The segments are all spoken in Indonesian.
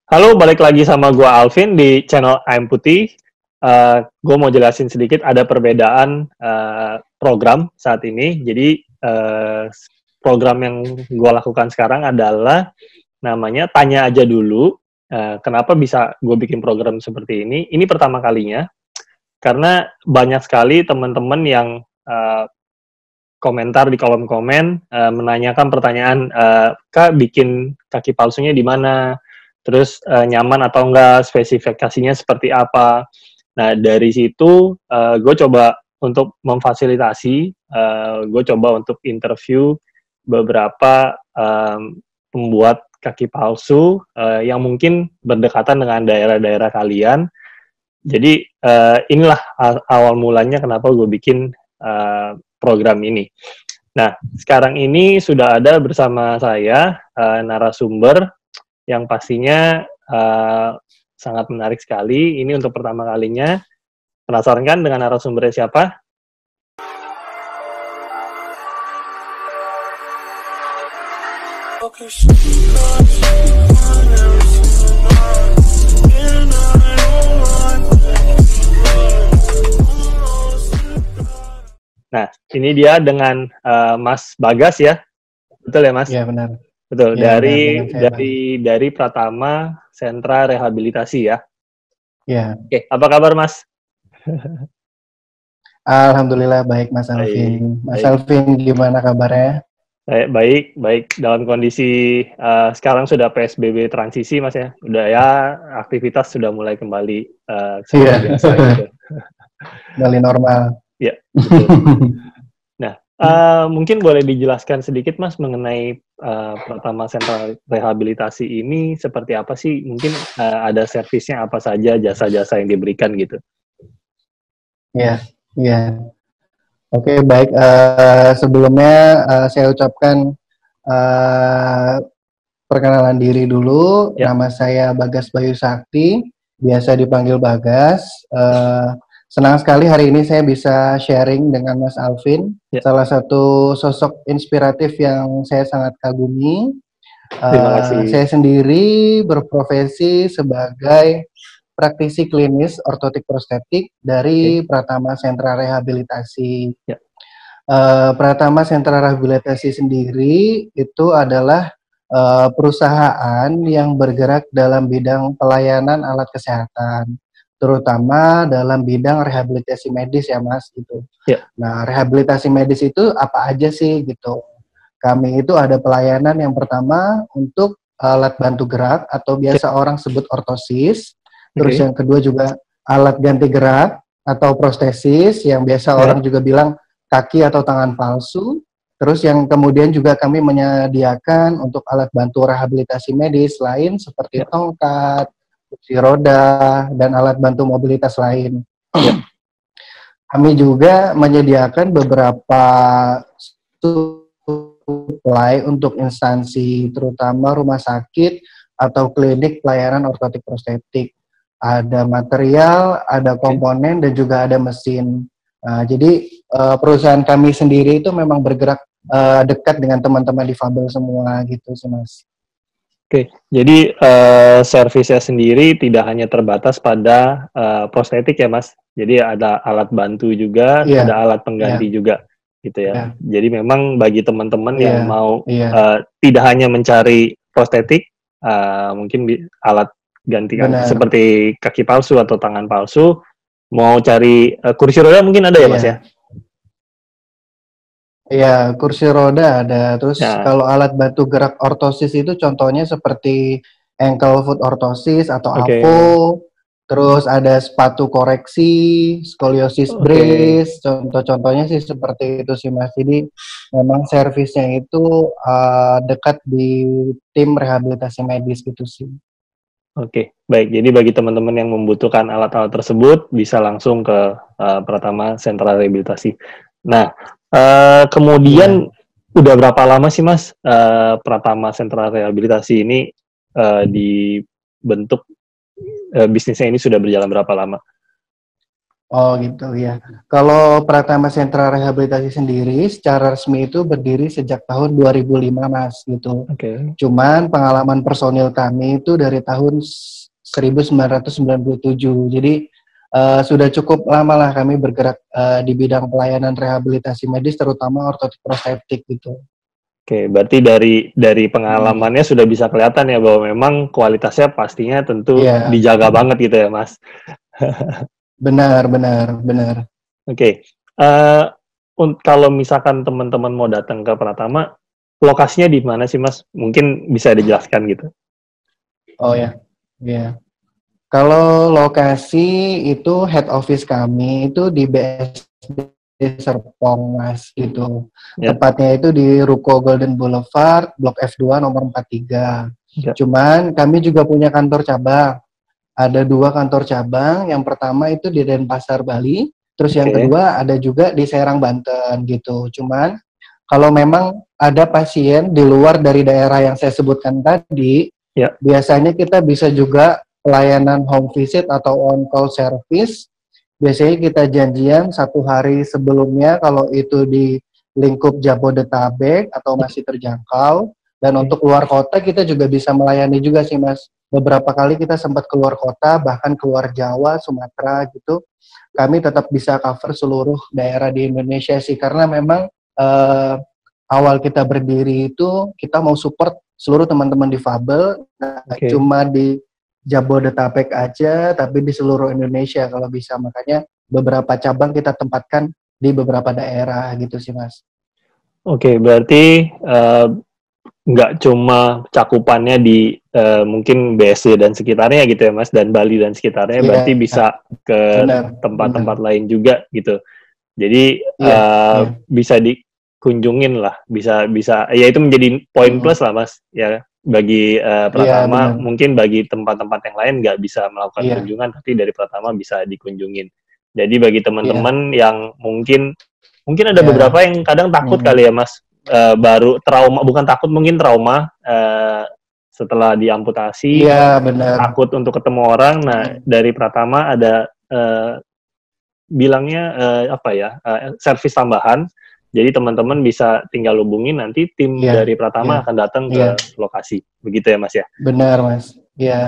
Halo, balik lagi sama gua Alvin di channel I'm Putih. Gue mau jelasin sedikit ada perbedaan program saat ini. Jadi program yang gua lakukan sekarang adalah namanya Tanya Aja Dulu. Kenapa bisa gue bikin program seperti ini? Ini pertama kalinya karena banyak sekali teman-teman yang komentar di kolom komen menanyakan pertanyaan, Kak bikin kaki palsunya di mana? Terus nyaman atau enggak, spesifikasinya seperti apa. Nah dari situ gue coba untuk memfasilitasi, gue coba untuk interview beberapa pembuat kaki palsu yang mungkin berdekatan dengan daerah-daerah kalian. Jadi inilah awal mulanya kenapa gue bikin program ini. Nah sekarang ini sudah ada bersama saya narasumber yang pastinya sangat menarik sekali. Ini untuk pertama kalinya. Penasaran kan dengan narasumbernya siapa? Nah, ini dia dengan Mas Bagas ya. Betul ya, Mas? Iya, benar. Betul, Ya, dari Pratama Sentra Rehabilitasi ya. Ya. Oke, apa kabar Mas? Alhamdulillah baik Mas Alvin. Mas Alvin gimana kabarnya? Baik. Dalam kondisi sekarang sudah PSBB transisi Mas ya. Udah ya aktivitas sudah mulai kembali seperti biasa gitu. Kembali normal. Ya, betul. Nah, mungkin boleh dijelaskan sedikit Mas mengenai Pratama Sentra Rehabilitasi ini seperti apa sih? Mungkin ada servisnya apa saja, jasa-jasa yang diberikan gitu. Iya. Oke, baik. Sebelumnya saya ucapkan perkenalan diri dulu. Ya. Nama saya Bagas Bayu Sakti, biasa dipanggil Bagas. Senang sekali hari ini saya bisa sharing dengan Mas Alvin, salah satu sosok inspiratif yang saya sangat kagumi. Terima kasih. Saya sendiri berprofesi sebagai praktisi klinis ortotik prostetik dari Pratama Sentra Rehabilitasi. Ya. Pratama Sentra Rehabilitasi sendiri itu adalah perusahaan yang bergerak dalam bidang pelayanan alat kesehatan, terutama dalam bidang rehabilitasi medis ya Mas gitu. Ya. Nah, rehabilitasi medis itu apa aja sih gitu? Kami itu ada pelayanan yang pertama untuk alat bantu gerak atau biasa orang sebut ortosis. Terus yang kedua juga alat ganti gerak atau prostesis yang biasa orang juga bilang kaki atau tangan palsu. Terus yang kemudian juga kami menyediakan untuk alat bantu rehabilitasi medis lain seperti tongkat, kursi roda, dan alat bantu mobilitas lain. Kami juga menyediakan beberapa supply untuk instansi terutama rumah sakit atau klinik pelayanan ortotik prostetik. Ada material, ada komponen, dan juga ada mesin. Nah, jadi perusahaan kami sendiri itu memang bergerak dekat dengan teman-teman difabel semua gitu sih Mas. Oke, jadi servisnya sendiri tidak hanya terbatas pada prostetik ya Mas. Jadi ada alat bantu juga, ada alat pengganti juga gitu ya. Jadi memang bagi teman-teman yang mau tidak hanya mencari prostetik, mungkin alat ganti seperti kaki palsu atau tangan palsu, mau cari kursi roda mungkin ada ya Mas ya? Iya, kursi roda ada. Terus kalau alat bantu gerak ortosis itu contohnya seperti ankle foot ortosis atau AFO. Terus ada sepatu koreksi, skoliosis brace. Contoh-contohnya sih seperti itu sih Mas. Jadi memang servisnya itu dekat di tim rehabilitasi medis gitu sih. Oke, baik. Jadi bagi teman-teman yang membutuhkan alat-alat tersebut bisa langsung ke Pratama Sentra Rehabilitasi. Nah, kemudian udah berapa lama sih Mas Pratama Sentra Rehabilitasi ini dibentuk, bisnisnya ini sudah berjalan berapa lama? Oh gitu ya. Kalau Pratama Sentra Rehabilitasi sendiri secara resmi itu berdiri sejak tahun 2005 Mas gitu. Oke. Cuman pengalaman personil kami itu dari tahun 1997. Jadi sudah cukup lama lah kami bergerak di bidang pelayanan rehabilitasi medis terutama ortotik prostetik gitu. Oke, berarti dari pengalamannya sudah bisa kelihatan ya bahwa memang kualitasnya pastinya tentu Iya, dijaga banget gitu ya, Mas. benar, benar, benar. Oke, kalau misalkan teman-teman mau datang ke Pratama, lokasinya di mana sih, Mas? Mungkin bisa dijelaskan gitu. Oh ya, ya. Kalau lokasi itu head office kami itu di BSD Serpong, Mas, gitu. Ya, Tepatnya itu di Ruko Golden Boulevard, Blok F2 nomor 43. ya, Cuman kami juga punya kantor cabang. Ada 2 kantor cabang. Yang pertama itu di Denpasar, Bali. Terus yang oke, kedua ada juga di Serang, Banten, gitu. Cuman kalau memang ada pasien di luar dari daerah yang saya sebutkan tadi, ya, biasanya kita bisa juga pelayanan home visit atau on-call service. Biasanya kita janjian 1 hari sebelumnya kalau itu di lingkup Jabodetabek atau masih terjangkau. Dan oke, untuk luar kota kita juga bisa melayani juga sih Mas. Beberapa kali kita sempat keluar kota, bahkan keluar Jawa, Sumatera gitu. Kami tetap bisa cover seluruh daerah di Indonesia sih. Karena memang eh, awal kita berdiri itu kita mau support seluruh teman-teman difabel, nah, oke. cuma di Jabodetabek aja, tapi di seluruh Indonesia kalau bisa. Makanya beberapa cabang kita tempatkan di beberapa daerah gitu sih, Mas. Oke, berarti nggak cuma cakupannya di mungkin BSD dan sekitarnya gitu ya, Mas, dan Bali dan sekitarnya, Iya, berarti bisa ke benar, benar. tempat-tempat lain juga gitu. Jadi Iya, iya. bisa dikunjungin lah, bisa bisa ya itu menjadi poin Mm-mm. plus lah Mas ya bagi Iya, Pratama, benar. mungkin bagi tempat-tempat yang lain nggak bisa melakukan Iya, kunjungan tapi dari Pratama bisa dikunjungin. Jadi bagi iya, teman-teman yang mungkin mungkin ada iya. beberapa yang kadang takut Mm-mm. kali ya Mas, baru trauma, bukan takut, mungkin trauma setelah diamputasi, Iya, benar. takut untuk ketemu orang. Nah, Mm-mm. dari Pratama ada bilangnya apa ya, servis tambahan. Jadi teman-teman bisa tinggal hubungin, nanti tim Iya, dari iya, Pratama akan datang iya. ke lokasi. Begitu ya Mas ya? Benar, Mas. Ya,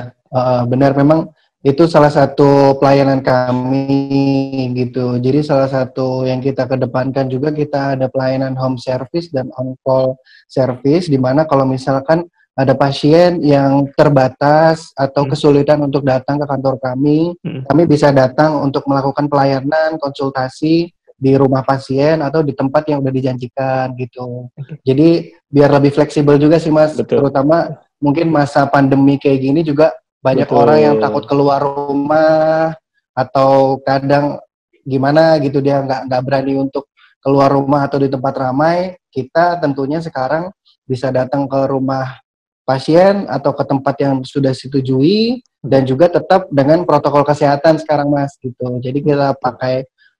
benar. Memang itu salah satu pelayanan kami gitu. Jadi salah satu yang kita kedepankan juga kita ada pelayanan home service dan on-call service, di mana kalau misalkan ada pasien yang terbatas atau Hmm, kesulitan untuk datang ke kantor hmm, kami bisa datang untuk melakukan pelayanan konsultasi di rumah pasien atau di tempat yang udah dijanjikan gitu. oke, Jadi biar lebih fleksibel juga sih Mas, betul, terutama mungkin masa pandemi kayak gini juga banyak orang yang takut betul. keluar rumah atau kadang gimana gitu dia nggak berani untuk keluar rumah atau di tempat ramai. Kita tentunya sekarang bisa datang ke rumah pasien atau ke tempat yang sudah disetujui dan juga tetap dengan protokol kesehatan sekarang Mas gitu. Jadi kita Betul. pakai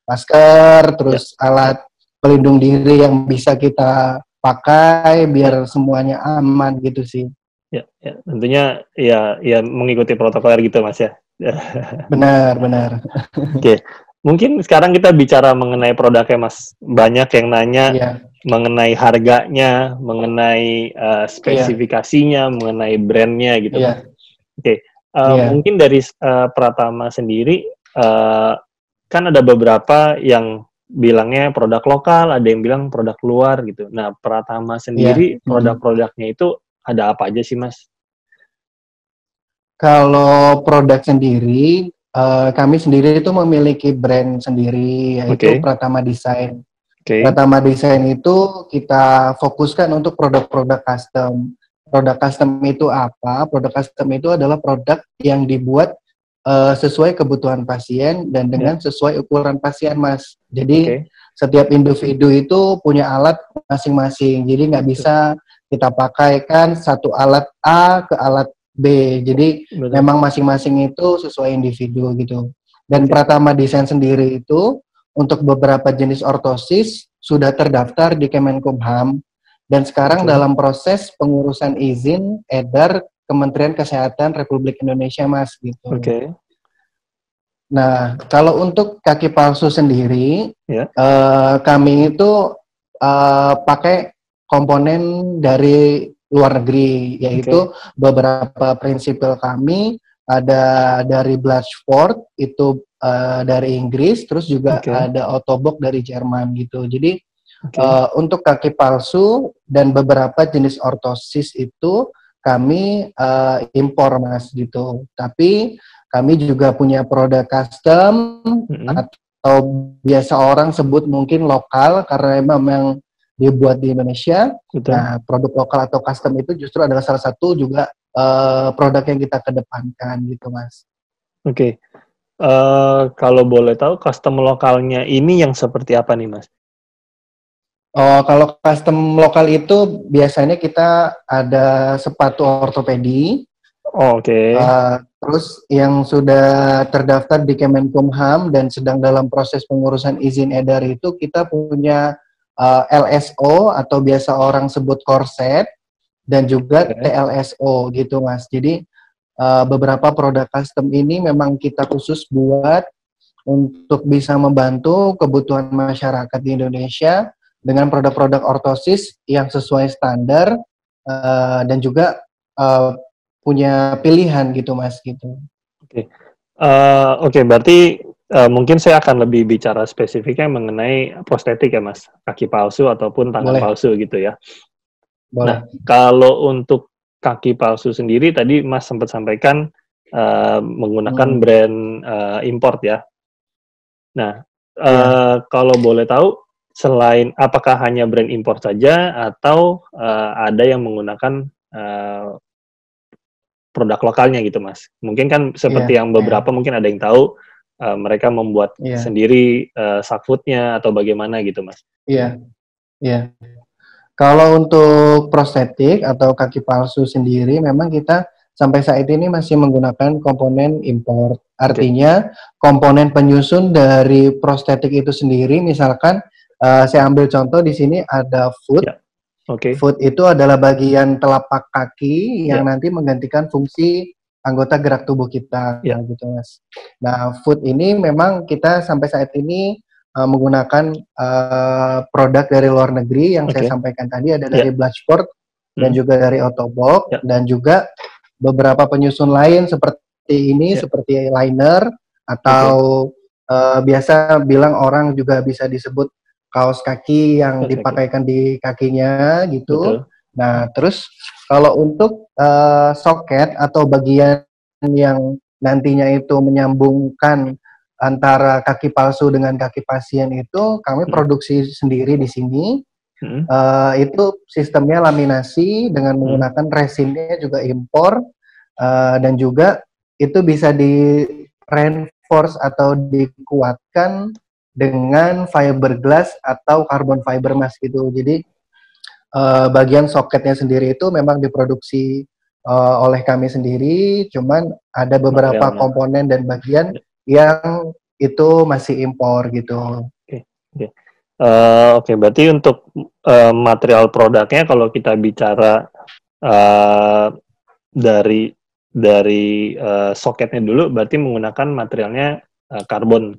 masker, Ya, terus alat pelindung diri yang bisa kita pakai ya, biar semuanya aman gitu sih. ya, ya. Tentunya ya, ya mengikuti protokol gitu Mas ya. Benar, benar. Oke, mungkin sekarang kita bicara mengenai produknya Mas. Banyak yang nanya Iya, mengenai harganya, mengenai iya, spesifikasinya, mengenai brandnya gitu Mas. iya, Oke, iya, mungkin dari Pratama sendiri, kan ada beberapa yang bilangnya produk lokal, ada yang bilang produk luar gitu. Nah, Pratama iya. sendiri produk-produknya itu ada apa aja sih, Mas? Kalau produk sendiri, kami sendiri itu memiliki brand sendiri yaitu Oke, Pratama Design. oke, Pratama Desain itu kita fokuskan untuk produk-produk custom. Produk custom itu apa? Produk custom itu adalah produk yang dibuat sesuai kebutuhan pasien dan ya, dengan sesuai ukuran pasien, Mas. Jadi oke, setiap individu itu punya alat masing-masing. Jadi nggak betul, bisa kita pakaikan satu alat A ke alat B. Jadi betul, memang masing-masing itu sesuai individu gitu. Dan oke, Pratama Desain sendiri itu untuk beberapa jenis ortosis sudah terdaftar di Kemenkumham dan sekarang oke, dalam proses pengurusan izin edar Kementerian Kesehatan Republik Indonesia Mas gitu. oke. Nah, kalau untuk kaki palsu sendiri, Ya. kami itu pakai komponen dari luar negeri, yaitu beberapa prinsipal kami ada dari Blatchford itu dari Inggris, terus juga Oke. ada Ottobock dari Jerman gitu. Jadi Oke. untuk kaki palsu dan beberapa jenis ortosis itu kami impor Mas gitu. Tapi kami juga punya produk custom Mm-mm. atau biasa orang sebut mungkin lokal karena memang dibuat di Indonesia. Betul. Nah, produk lokal atau custom itu justru adalah salah satu juga produk yang kita kedepankan gitu Mas. Oke. Kalau boleh tahu custom lokalnya ini yang seperti apa nih, Mas? Oh, kalau custom lokal itu biasanya kita ada sepatu ortopedi, Oh, oke. terus yang sudah terdaftar di Kemenkumham dan sedang dalam proses pengurusan izin edar itu kita punya LSO atau biasa orang sebut korset dan juga Oke. TLSO gitu Mas. Jadi beberapa produk custom ini memang kita khusus buat untuk bisa membantu kebutuhan masyarakat di Indonesia dengan produk-produk ortosis yang sesuai standar dan juga punya pilihan gitu Mas gitu. Oke. Oke, berarti mungkin saya akan lebih bicara spesifiknya mengenai prostetik ya, Mas. Kaki palsu ataupun tangan Boleh, palsu gitu ya. Nah, boleh. kalau untuk kaki palsu sendiri tadi Mas sempat sampaikan menggunakan Hmm, brand import ya. Nah, iya. kalau boleh tahu selain apakah hanya brand import saja atau ada yang menggunakan produk lokalnya gitu, Mas? Mungkin kan Iya, seperti yang iya, beberapa mungkin ada yang tahu mereka membuat iya, sendiri subfootnya atau bagaimana gitu, Mas? iya, iya. Kalau untuk prostetik atau kaki palsu sendiri, memang kita sampai saat ini masih menggunakan komponen impor. Oke. Artinya komponen penyusun dari prostetik itu sendiri, misalkan saya ambil contoh di sini ada foot. Ya. Oke. Foot itu adalah bagian telapak kaki yang Ya. nanti menggantikan fungsi anggota gerak tubuh kita, Ya. gitu Mas. Nah, foot ini memang kita sampai saat ini menggunakan produk dari luar negeri yang saya Oke. sampaikan tadi ada Ya. dari Blatchford dan Hmm. juga dari Ottobock Ya. dan juga beberapa penyusun lain seperti ini, Ya. seperti liner Oke. atau biasa bilang orang juga bisa disebut kaos kaki yang Kaos kaki. dipakaikan di kakinya gitu. Betul. Nah, terus kalau untuk soket atau bagian yang nantinya itu menyambungkan antara kaki palsu dengan kaki pasien itu kami Hmm. produksi sendiri di sini. Hmm. Itu sistemnya laminasi dengan Hmm. menggunakan resinnya juga impor dan juga itu bisa di reinforce atau dikuatkan dengan fiberglass atau carbon fiber Mas gitu. Jadi bagian soketnya sendiri itu memang diproduksi oleh kami sendiri, cuman ada beberapa Materialnya. komponen dan bagian Ya. yang itu masih impor gitu. Oke. Oke. Oke, berarti untuk material produknya kalau kita bicara uh, dari soketnya dulu, berarti menggunakan materialnya carbon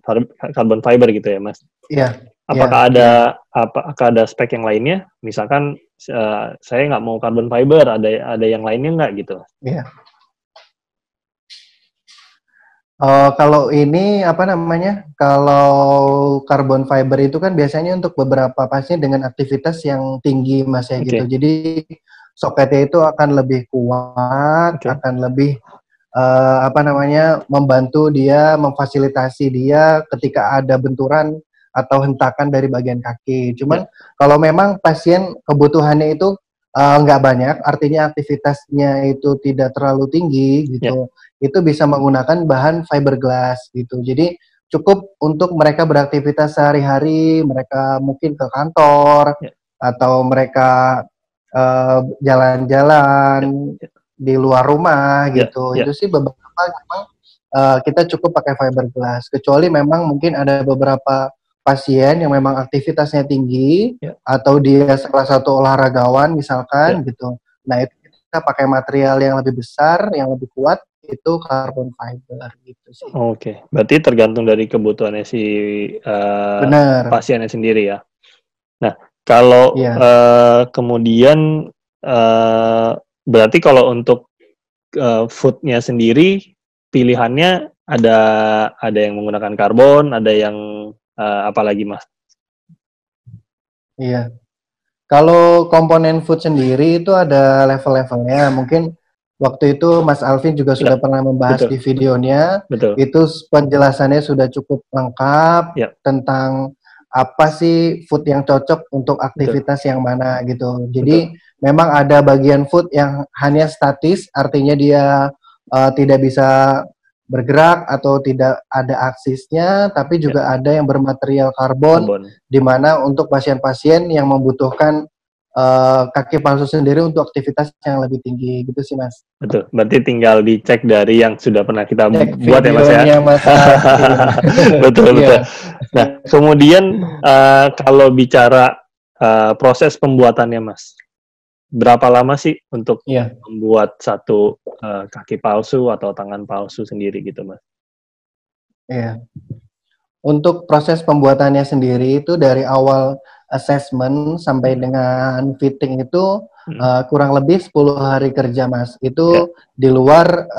fiber gitu ya, Mas? Iya, iya, iya. Apakah ada spek yang lainnya? Misalkan saya nggak mau carbon fiber, ada yang lainnya nggak gitu? Iya. Kalau ini apa namanya? Kalau carbon fiber itu kan biasanya untuk beberapa pasien dengan aktivitas yang tinggi Mas ya gitu. Oke. Jadi soketnya itu akan lebih kuat, Oke. akan lebih apa namanya? Membantu dia, memfasilitasi dia ketika ada benturan atau hentakan dari bagian kaki. Cuman Ya. kalau memang pasien kebutuhannya itu nggak banyak, artinya aktivitasnya itu tidak terlalu tinggi Ya. gitu, itu bisa menggunakan bahan fiberglass gitu. Jadi cukup untuk mereka beraktivitas sehari-hari, mereka mungkin ke kantor Ya. atau mereka Ya. jalan-jalan di luar rumah Ya. gitu. Ya. Itu sih beberapa memang kita cukup pakai fiberglass. Kecuali memang mungkin ada beberapa pasien yang memang aktivitasnya tinggi Ya. atau dia salah satu olahragawan Ya. misalkan gitu. Nah, itu kita pakai material yang lebih besar, yang lebih kuat, itu carbon fiber gitu sih. Oke, berarti tergantung dari kebutuhannya si Benar. pasiennya sendiri ya. Nah, kalau Iya. kemudian berarti kalau untuk food-nya sendiri pilihannya ada yang menggunakan karbon, ada yang apa lagi, Mas? Iya. Kalau komponen food sendiri itu ada level-levelnya. Mungkin waktu itu Mas Alvin juga Ya, sudah pernah membahas betul, di videonya. betul. Itu penjelasannya sudah cukup lengkap Ya, tentang apa sih food yang cocok untuk betul, aktivitas yang mana gitu. betul. Jadi memang ada bagian food yang hanya statis, artinya dia tidak bisa bergerak atau tidak ada aksisnya, tapi Ya, juga ada yang bermaterial karbon, karbon. di mana untuk pasien-pasien yang membutuhkan kaki palsu sendiri untuk aktivitas yang lebih tinggi gitu sih Mas. Betul. Berarti tinggal dicek dari yang sudah pernah kita Cek buat ya, Mas ya. videonya Mas Alvin. Betul, betul. Iya. Nah, kemudian kalau bicara proses pembuatannya, Mas, berapa lama sih untuk Iya. membuat satu kaki palsu atau tangan palsu sendiri gitu, Mas? Iya. Untuk proses pembuatannya sendiri itu dari awal assessment sampai Hmm. dengan fitting itu Hmm. kurang lebih 10 hari kerja Mas. Ya, Itu di luar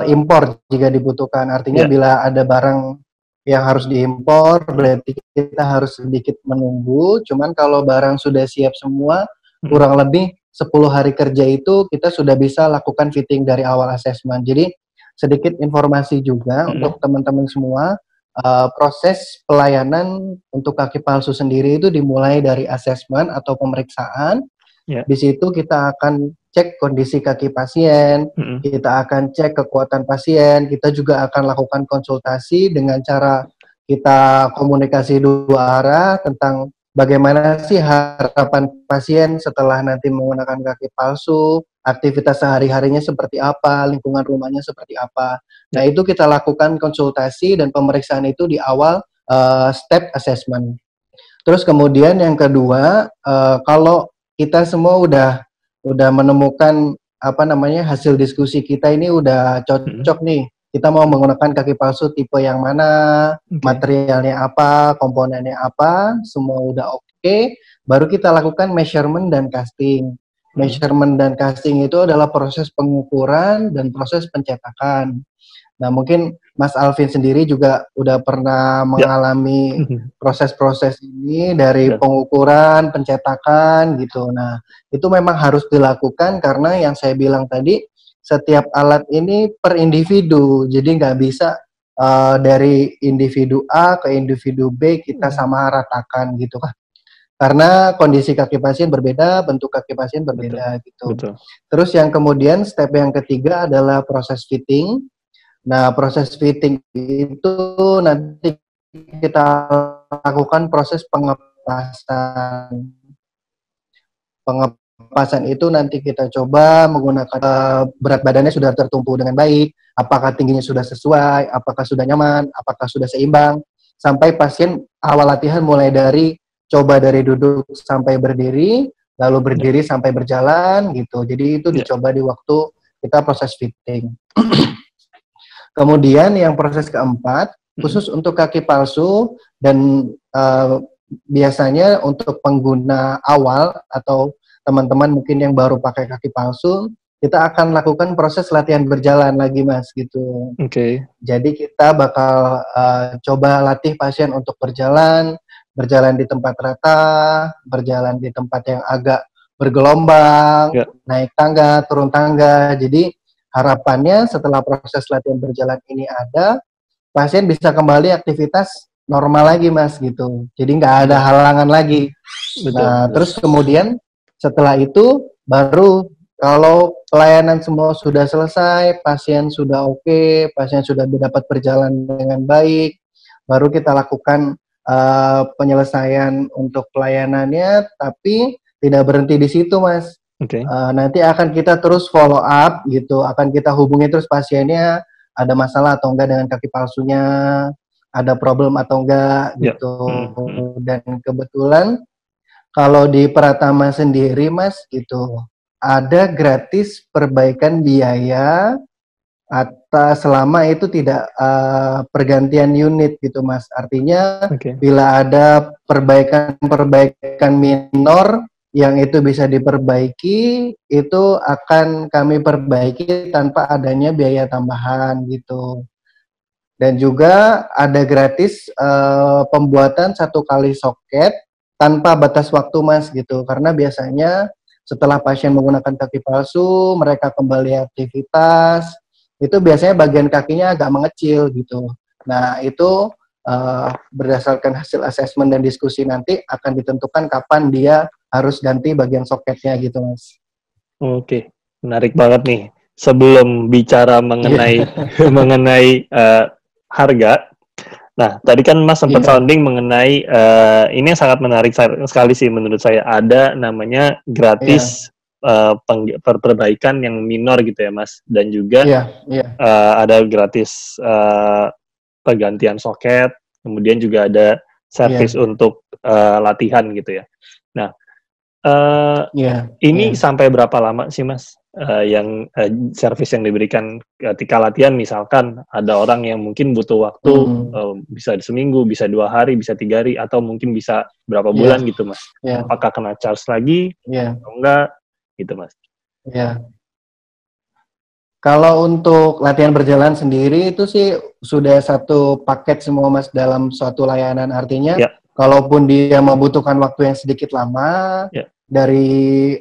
impor jika dibutuhkan. Artinya ya, bila ada barang yang harus diimpor berarti kita harus sedikit menunggu. Cuman kalau barang sudah siap semua hmm. kurang lebih 10 hari kerja itu kita sudah bisa lakukan fitting dari awal assessment. Jadi sedikit informasi juga Hmm. untuk teman-teman semua. Proses pelayanan untuk kaki palsu sendiri itu dimulai dari asesmen atau pemeriksaan. Ya, Di situ kita akan cek kondisi kaki pasien, hmm. kita akan cek kekuatan pasien, kita juga akan lakukan konsultasi dengan cara kita komunikasi dua arah tentang bagaimana sih harapan pasien setelah nanti menggunakan kaki palsu, aktivitas sehari-harinya seperti apa, lingkungan rumahnya seperti apa. Nah, Ya, itu kita lakukan konsultasi dan pemeriksaan itu di awal step assessment. Terus kemudian yang kedua, kalau kita semua udah menemukan apa namanya hasil diskusi kita ini udah hmm. cocok nih. Kita mau menggunakan kaki palsu tipe yang mana, Oke. materialnya apa, komponennya apa, semua udah oke. Baru kita lakukan measurement dan casting. Hmm. Measurement dan casting itu adalah proses pengukuran dan proses pencetakan. Nah, mungkin Mas Alvin sendiri juga udah pernah Ya, mengalami proses-proses ini dari betul. pengukuran, pencetakan gitu. Nah, itu memang harus dilakukan karena yang saya bilang tadi, setiap alat ini per individu. Jadi nggak bisa dari individu A ke individu B kita Hmm. sama ratakan gitu kan. Karena kondisi kaki pasien berbeda, bentuk kaki pasien Betul, berbeda gitu. betul. Terus yang kemudian step yang ketiga adalah proses fitting. Nah, proses fitting itu nanti kita lakukan proses pengepasan. Pengepasan itu nanti kita coba menggunakan berat badannya sudah tertumpu dengan baik, apakah tingginya sudah sesuai, apakah sudah nyaman, apakah sudah seimbang, sampai pasien awal latihan mulai dari coba dari duduk sampai berdiri, lalu Ya, berdiri sampai berjalan gitu. Jadi itu ya. dicoba di waktu kita proses fitting. Kemudian yang proses keempat, Hmm. khusus untuk kaki palsu dan biasanya untuk pengguna awal atau teman-teman mungkin yang baru pakai kaki palsu, kita akan lakukan proses latihan berjalan lagi Mas gitu. Oke. Jadi kita bakal coba latih pasien untuk berjalan, berjalan di tempat rata, berjalan di tempat yang agak bergelombang, Ya, naik tangga, turun tangga. Jadi harapannya setelah proses latihan berjalan ini ada, pasien bisa kembali aktivitas normal lagi Mas gitu. Jadi nggak ada betul, halangan lagi. betul, Nah, betul. terus kemudian setelah itu baru kalau pelayanan semua sudah selesai, pasien sudah oke, pasien sudah dapat berjalan dengan baik, baru kita lakukan penyelesaian untuk pelayanannya, tapi tidak berhenti di situ, Mas. Oke. Nanti akan kita terus follow up gitu, akan kita hubungi terus pasiennya, ada masalah atau enggak dengan kaki palsunya, ada problem atau enggak Ya. gitu. Hmm. Hmm. Dan kebetulan kalau di Pratama sendiri Mas gitu, ada gratis perbaikan biaya atas selama itu tidak pergantian unit gitu Mas. Artinya bila ada perbaikan minor yang itu bisa diperbaiki, itu akan kami perbaiki tanpa adanya biaya tambahan gitu. Dan juga ada gratis pembuatan 1 kali soket tanpa batas waktu Mas gitu. Karena biasanya setelah pasien menggunakan kaki palsu, mereka kembali aktivitas, itu biasanya bagian kakinya agak mengecil gitu. Nah itu berdasarkan hasil asesmen dan diskusi nanti akan ditentukan kapan dia harus ganti bagian soketnya gitu Mas. Oke, menarik banget nih. Sebelum bicara mengenai mengenai harga, nah tadi kan Mas sempat sounding mengenai ini yang sangat menarik sekali sih menurut saya. Ada namanya gratis perbaikan yang minor gitu ya Mas, dan juga ada gratis pergantian soket, kemudian juga ada servis untuk latihan gitu ya. Nah, ini sampai berapa lama sih Mas yang servis yang diberikan ketika latihan? Misalkan ada orang yang mungkin butuh waktu bisa seminggu, bisa 2 hari, bisa 3 hari, atau mungkin bisa berapa bulan gitu Mas. Apakah kena charge lagi atau enggak gitu Mas? Kalau untuk latihan berjalan sendiri itu sih sudah satu paket semua Mas dalam suatu layanan. Artinya kalaupun dia membutuhkan waktu yang sedikit lama dari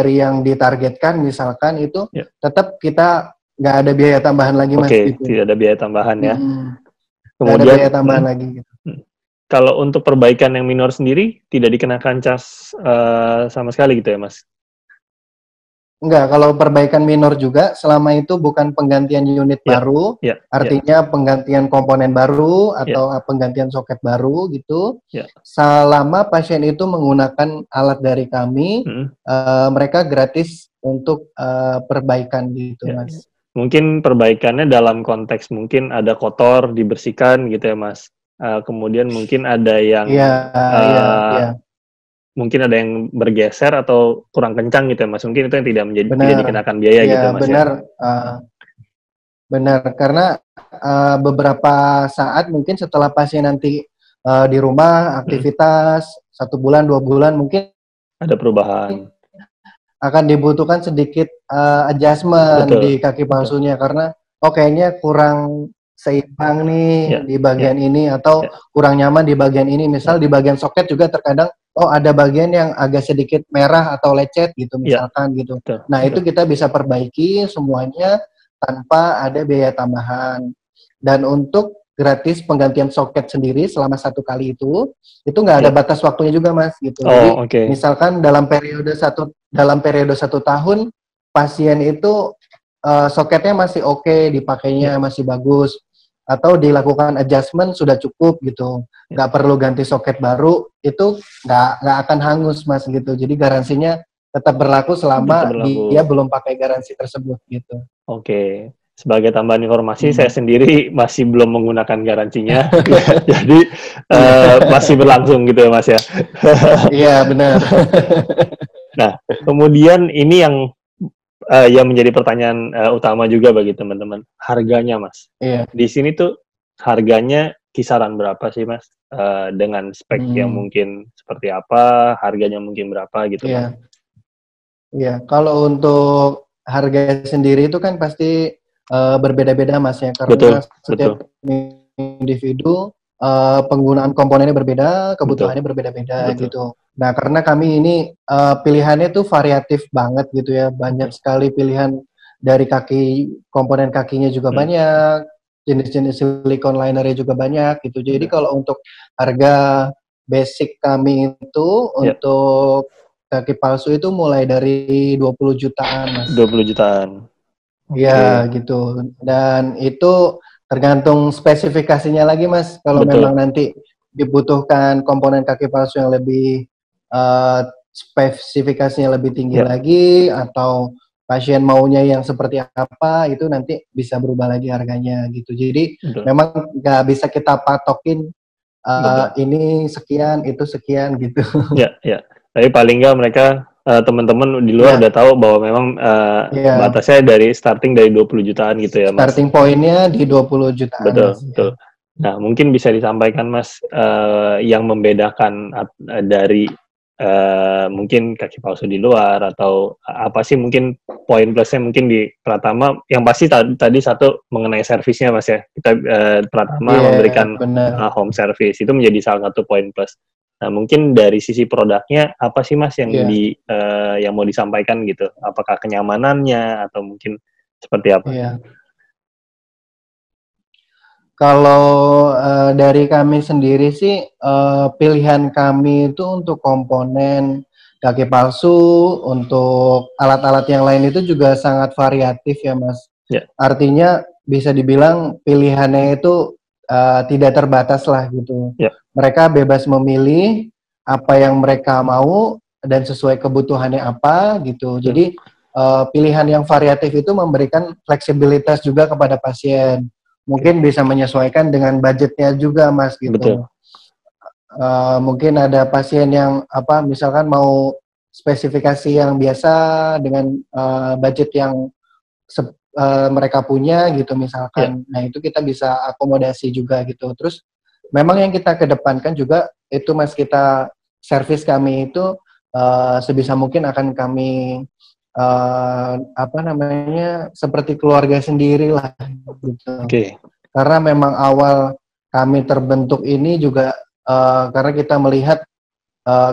yang ditargetkan misalkan itu tetap kita nggak ada biaya tambahan lagi Mas. Gitu. Tidak ada biaya tambahan ya. Kemudian ada biaya tambahan lagi gitu. Kalau untuk perbaikan yang minor sendiri tidak dikenakan charge sama sekali gitu ya Mas? Enggak, kalau perbaikan minor juga selama itu bukan penggantian unit baru, artinya penggantian komponen baru atau penggantian soket baru gitu. Selama pasien itu menggunakan alat dari kami, mereka gratis untuk perbaikan gitu Mas. Mungkin perbaikannya dalam konteks mungkin ada kotor dibersihkan gitu ya Mas. Kemudian mungkin ada yang mungkin ada yang bergeser atau kurang kencang gitu ya Mas. Mungkin itu yang tidak dikenakan biaya gitu Mas. Benar, karena beberapa saat mungkin setelah pasien nanti di rumah aktivitas 1 bulan 2 bulan mungkin ada perubahan. Akan dibutuhkan sedikit adjustment di kaki palsunya karena kayaknya kurang seimbang nih di bagian ini atau kurang nyaman di bagian ini. Misal di bagian soket juga terkadang ada bagian yang agak sedikit merah atau lecet gitu misalkan gitu. Nah, itu kita bisa perbaiki semuanya tanpa ada biaya tambahan. Dan untuk gratis penggantian soket sendiri selama 1 kali itu nggak ada batas waktunya juga Mas gitu. Jadi misalkan dalam periode 1 tahun pasien itu soketnya masih oke, dipakainya masih bagus, atau dilakukan adjustment sudah cukup gitu, nggak perlu ganti soket baru, itu nggak akan hangus Mas gitu. Jadi garansinya tetap berlaku selama dia belum pakai garansi tersebut gitu. Sebagai tambahan informasi, saya sendiri masih belum menggunakan garansinya, jadi masih berlangsung gitu ya Mas ya. Iya benar. Nah, kemudian ini yang menjadi pertanyaan utama juga bagi teman-teman, harganya Mas. Di sini tuh harganya kisaran berapa sih Mas? Dengan spek yang mungkin seperti apa, harganya mungkin berapa gitu Mas? Iya, kalau untuk harga sendiri itu kan pasti berbeda-beda Mas ya, karena setiap individu penggunaan komponennya berbeda, kebutuhannya berbeda-beda gitu. Nah, karena kami ini pilihannya tuh variatif banget gitu ya, banyak sekali pilihan dari komponen kakinya juga banyak, jenis-jenis silikon linernya juga banyak gitu. Jadi kalau untuk harga basic kami itu untuk kaki palsu itu mulai dari 20 jutaan Mas. 20 jutaan. Iya gitu, dan itu tergantung spesifikasinya lagi Mas. Kalau memang nanti dibutuhkan komponen kaki palsu yang lebih spesifikasinya lebih tinggi lagi, atau pasien maunya yang seperti apa, itu nanti bisa berubah lagi harganya gitu. Jadi memang nggak bisa kita patokin ini sekian, itu sekian gitu. Tapi paling nggak mereka teman-teman di luar udah tahu bahwa memang batasnya starting dari 20 jutaan gitu ya, Mas. Starting pointnya di 20 jutaan. Betul, Mas, betul. Nah, mungkin bisa disampaikan, Mas, yang membedakan dari mungkin kaki palsu di luar, atau apa sih mungkin poin plusnya mungkin di Pratama. Yang pasti tadi satu mengenai servisnya, Mas, ya. Kita Pratama memberikan home service, itu menjadi salah satu poin plus. Nah, mungkin dari sisi produknya apa sih, Mas, yang yang mau disampaikan gitu? Apakah kenyamanannya atau mungkin seperti apa? Kalau dari kami sendiri sih, pilihan kami itu untuk komponen kaki palsu, untuk alat-alat yang lain itu juga sangat variatif ya, Mas. Artinya bisa dibilang pilihannya itu tidak terbatas lah gitu. Mereka bebas memilih apa yang mereka mau dan sesuai kebutuhannya apa gitu. Jadi pilihan yang variatif itu memberikan fleksibilitas juga kepada pasien. Mungkin bisa menyesuaikan dengan budgetnya juga, Mas, gitu. Betul. Mungkin ada pasien yang misalkan mau spesifikasi yang biasa dengan budget yang mereka punya gitu misalkan. Nah, itu kita bisa akomodasi juga gitu. Terus memang yang kita kedepankan juga itu, Mas, kita servis kami itu sebisa mungkin akan kami seperti keluarga sendiri lah gitu. Karena memang awal kami terbentuk ini juga karena kita melihat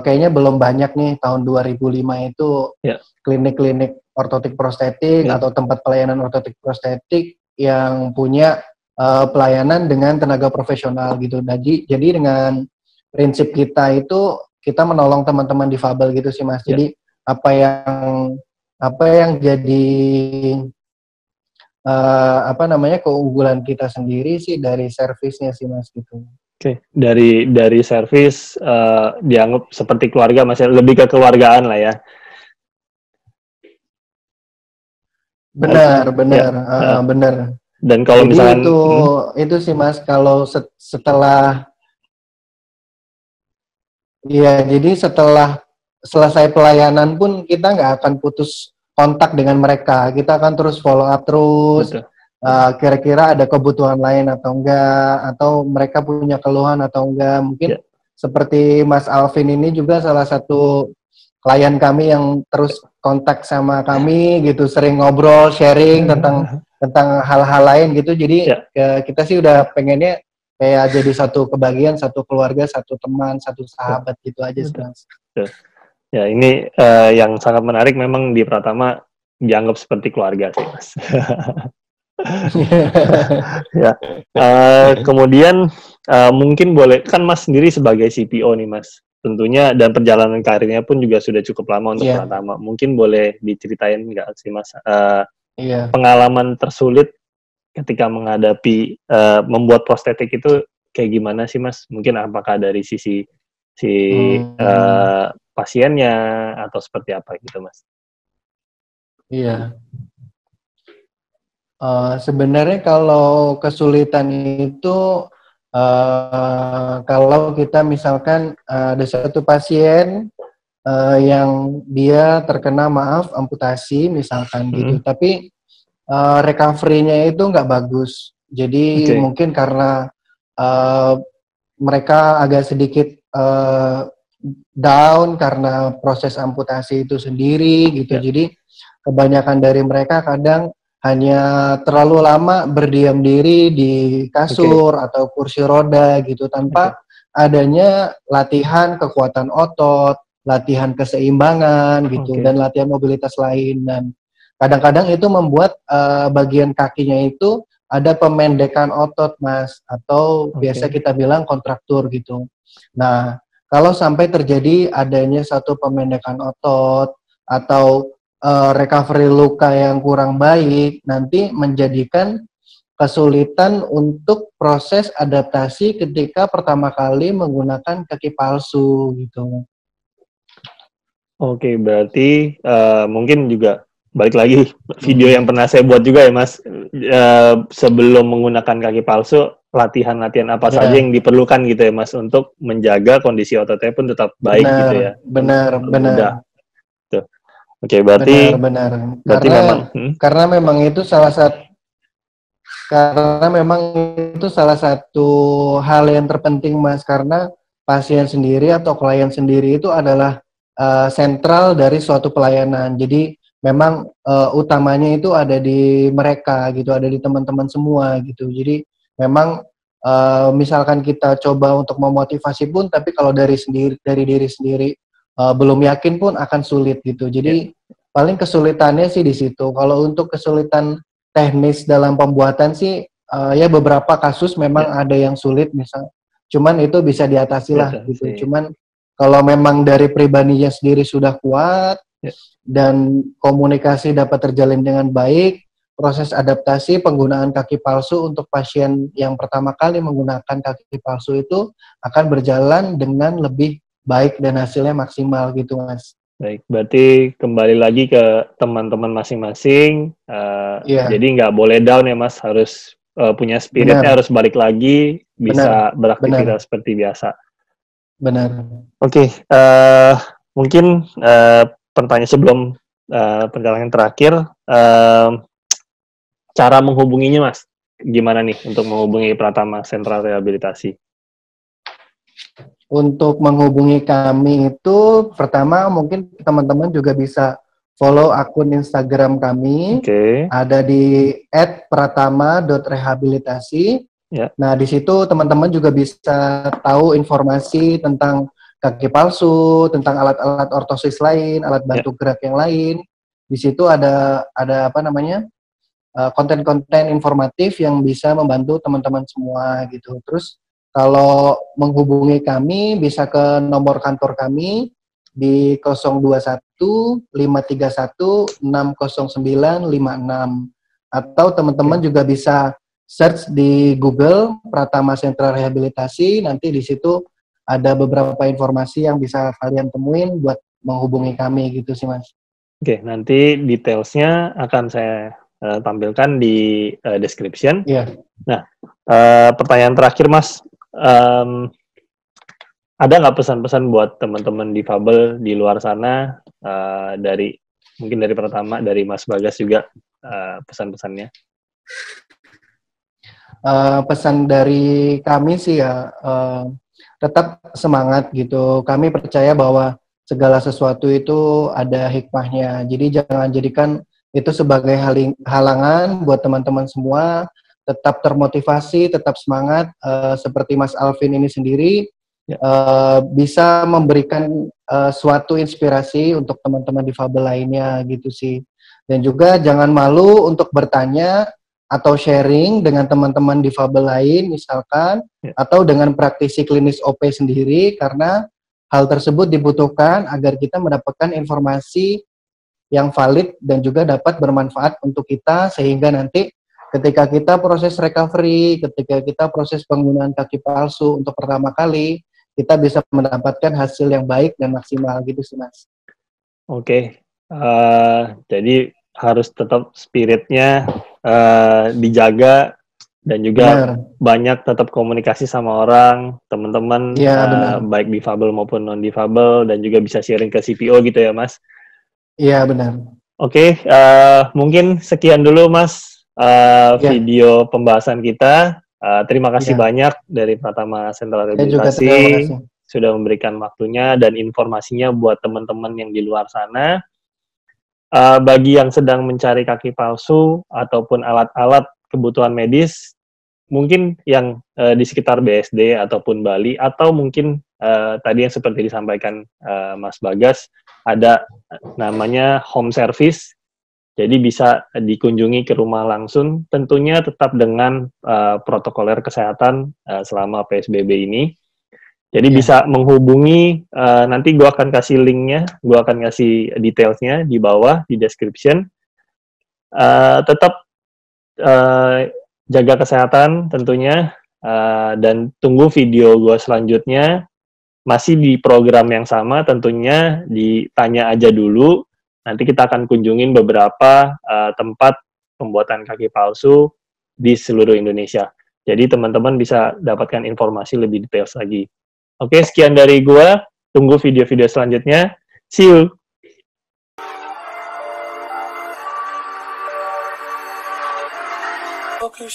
kayaknya belum banyak nih tahun 2005 itu klinik-klinik ortotik prostetik atau tempat pelayanan ortotik prostetik yang punya pelayanan dengan tenaga profesional gitu. Jadi dengan prinsip kita itu kita menolong teman-teman difabel gitu sih, Mas. Jadi apa yang jadi keunggulan kita sendiri sih dari servisnya sih, Mas, gitu. Dari servis dianggap seperti keluarga, Mas, lebih ke keluargaan lah ya. Benar. Dan kalau misalkan itu sih, Mas, kalau setelah selesai pelayanan pun kita nggak akan putus kontak dengan mereka. Kita akan terus follow up terus. Kira-kira ada kebutuhan lain atau enggak, atau mereka punya keluhan atau enggak. Mungkin seperti Mas Alvin ini juga salah satu klien kami yang terus kontak sama kami gitu, sering ngobrol, sharing tentang hal-hal lain gitu. Jadi kita sih udah pengennya kayak jadi satu kebagian, satu keluarga, satu teman, satu sahabat gitu aja sih, Mas. Ya, ini yang sangat menarik, memang di Pratama dianggap seperti keluarga sih, Mas. Kemudian mungkin boleh, kan Mas sendiri sebagai CPO nih, Mas, tentunya, dan perjalanan karirnya pun juga sudah cukup lama untuk Pratama. Mungkin boleh diceritain nggak sih, Mas, pengalaman tersulit ketika menghadapi membuat prostetik itu kayak gimana sih, Mas? Mungkin apakah dari sisi pasiennya atau seperti apa gitu, Mas? Sebenarnya kalau kesulitan itu kalau kita misalkan ada satu pasien yang dia terkena amputasi misalkan gitu, tapi recovery-nya itu nggak bagus. Jadi mungkin karena mereka agak sedikit down karena proses amputasi itu sendiri gitu. Jadi kebanyakan dari mereka kadang hanya terlalu lama berdiam diri di kasur atau kursi roda gitu, tanpa adanya latihan kekuatan otot, latihan keseimbangan gitu, dan latihan mobilitas lain. Dan kadang-kadang itu membuat bagian kakinya itu ada pemendekan otot, Mas, atau biasa kita bilang kontraktur gitu. Nah, kalau sampai terjadi adanya satu pemendekan otot atau recovery luka yang kurang baik, nanti menjadikan kesulitan untuk proses adaptasi ketika pertama kali menggunakan kaki palsu gitu. Berarti mungkin juga balik lagi video yang pernah saya buat juga ya, Mas, sebelum menggunakan kaki palsu, latihan-latihan apa saja yang diperlukan gitu ya, Mas, untuk menjaga kondisi ototnya pun tetap baik gitu ya. Benar. Tuh. Oke, berarti Benar-benar. berarti memang Karena memang itu salah satu hal yang terpenting, Mas, karena pasien sendiri atau klien sendiri itu adalah sentral dari suatu pelayanan. Jadi memang utamanya itu ada di mereka gitu, ada di teman-teman semua gitu. Jadi memang misalkan kita coba untuk memotivasi pun, tapi kalau dari diri sendiri belum yakin pun akan sulit gitu. Jadi paling kesulitannya sih di situ. Kalau untuk kesulitan teknis dalam pembuatan sih ya beberapa kasus memang ada yang sulit misal, cuman itu bisa diatasi lah gitu. Cuman kalau memang dari pribadinya sendiri sudah kuat dan komunikasi dapat terjalin dengan baik, proses adaptasi penggunaan kaki palsu untuk pasien yang pertama kali menggunakan kaki palsu itu akan berjalan dengan lebih baik dan hasilnya maksimal gitu, Mas. Baik, berarti kembali lagi ke teman-teman masing-masing. Jadi nggak boleh down ya Mas, harus punya spiritnya, harus balik lagi, bisa beraktivitas seperti biasa. Benar. Oke, mungkin pertanyaan sebelum perjalanan terakhir, cara menghubunginya Mas, gimana nih untuk menghubungi Pratama Sentral Rehabilitasi? Untuk menghubungi kami itu pertama mungkin teman-teman juga bisa follow akun Instagram kami. Ada di @pratama.rehabilitasi. Nah, di situ teman-teman juga bisa tahu informasi tentang kaki palsu, tentang alat-alat ortosis lain, alat bantu gerak yang lain. Di situ ada apa namanya? Konten-konten informatif yang bisa membantu teman-teman semua gitu. Terus kalau menghubungi kami bisa ke nomor kantor kami di 021 531 60956 atau teman-teman juga bisa search di Google Pratama Sentral Rehabilitasi, nanti di situ ada beberapa informasi yang bisa kalian temuin buat menghubungi kami gitu sih Mas. Oke, nanti detailsnya akan saya tampilkan di description. Nah, pertanyaan terakhir Mas, ada nggak pesan-pesan buat teman-teman difabel di luar sana mungkin dari pertama dari Mas Bagas juga pesan-pesannya? Pesan dari kami sih ya tetap semangat gitu. Kami percaya bahwa segala sesuatu itu ada hikmahnya. Jadi jangan jadikan itu sebagai halangan buat teman-teman semua. Tetap termotivasi, tetap semangat. Seperti Mas Alvin ini sendiri bisa memberikan suatu inspirasi untuk teman-teman difabel lainnya gitu sih. Dan juga jangan malu untuk bertanya atau sharing dengan teman-teman difabel lain misalkan, atau dengan praktisi klinis OP sendiri, karena hal tersebut dibutuhkan agar kita mendapatkan informasi yang valid dan juga dapat bermanfaat untuk kita, sehingga nanti ketika kita proses recovery, ketika kita proses penggunaan kaki palsu untuk pertama kali, kita bisa mendapatkan hasil yang baik dan maksimal gitu sih Mas. Oke, jadi harus tetap spiritnya dijaga dan juga banyak tetap komunikasi sama orang, teman-teman, baik difabel maupun non-difabel, dan juga bisa sharing ke CPO gitu ya Mas? Iya benar. Oke, mungkin sekian dulu Mas video pembahasan kita. Terima kasih banyak dari Pratama Sentral Rehabilitasi sudah memberikan waktunya dan informasinya buat teman-teman yang di luar sana. Bagi yang sedang mencari kaki palsu ataupun alat-alat kebutuhan medis, mungkin yang di sekitar BSD ataupun Bali, atau mungkin tadi yang seperti disampaikan Mas Bagas, ada namanya home service, jadi bisa dikunjungi ke rumah langsung, tentunya tetap dengan protokoler kesehatan selama PSBB ini. Jadi bisa menghubungi, nanti gue akan kasih linknya, gue akan kasih detailsnya di bawah, di description. Tetap jaga kesehatan tentunya, dan tunggu video gue selanjutnya, masih di program yang sama tentunya, ditanya aja dulu, nanti kita akan kunjungin beberapa tempat pembuatan kaki palsu di seluruh Indonesia. Jadi teman-teman bisa dapatkan informasi lebih detail lagi. Oke, sekian dari gue. Tunggu video-video selanjutnya. See you! ya.